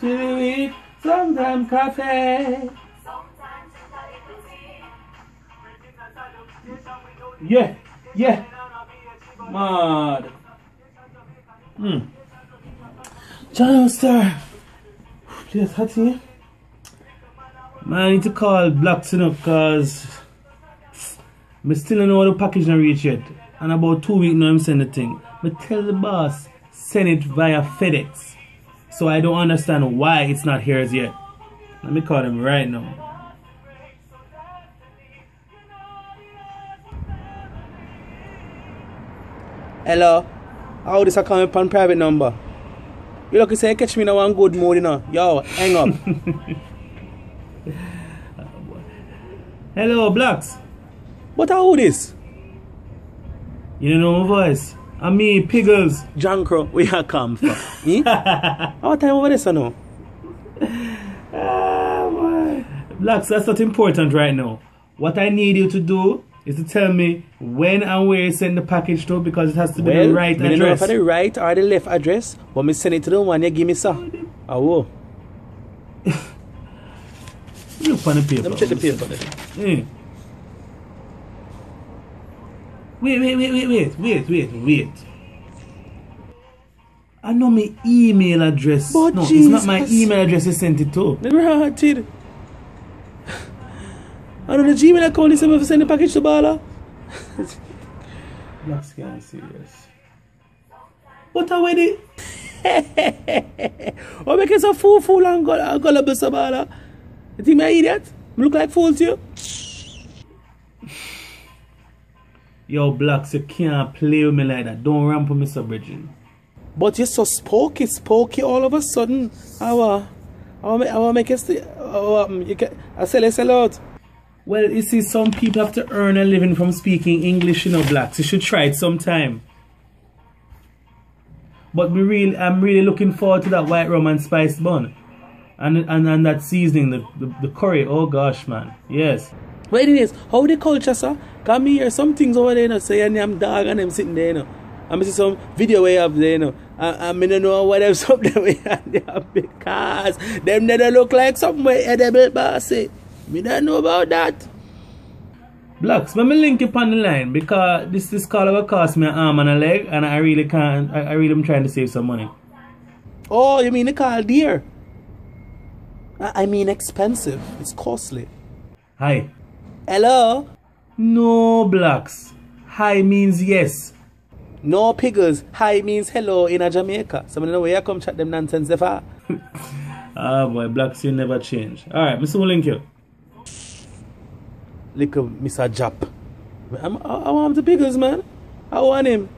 Tea, sometimes coffee. Yeah, yeah. Mad. John Star. Please, hot here. Man, I need to call Blacks enough because I still don't know the package not reach yet. And about 2 weeks now I'm sending the thing. But tell the boss, send it via FedEx. So I don't understand why it's not here as yet. Let me call him right now. Hello? How this I come up on private number? You lucky say catch me in one good mood, you know. Yo, hang up. Hello, Blacks. What are this? You don't know my voice. I'm me, PigglesDigaijin. Where you come from? How time over this, I know? Blacks, that's not important right now. What I need you to do is to tell me when and where you send the package to, because it has to be the right address. I don't know if the right or the left address, but me send it to the one you give me, sir. Oh, look on the paper. Let me check the paper then. Wait. I know my email address. But no, Jesus. It's not my email address you sent it to. Granted. I know the Gmail account is to send the package to Bala. Blacks can't serious. But already. What make you so fool and gullible to Bala? You think I'm an idiot? I look like fool to you? Yo, Blacks, you can't play with me like that. Don't ramp with me, Mr. Bridget. But you're so spooky all of a sudden. I want make you stay. I sell out. Well, you see, some people have to earn a living from speaking English, you know, Blacks. You should try it sometime. But I'm really looking forward to that white rum and spice bun. And that seasoning, the curry. Oh gosh, man. Yes. But anyways, how the culture, sir? Come here, some things over there, you know, say your name dog and them sitting there, you know. I see some video way up there, you know. I don't know what them something way there because them never look like something edible, bossy. Me don't know about that. Blacks, let me link you on the line because this call will cost me an arm and a leg, and I really can't. I really am trying to save some money. Oh, you mean the call dear? I mean expensive. It's costly. Hi. Hello? No, Blacks. Hi means yes. No, Piggles. Hi means hello in a Jamaica. So I don't know where you come chat them nonsense there for. Ah boy, Blacks, you never change. Alright, Mr. Link you. Little Mr. Jap. I want the Piggles, man. I want him.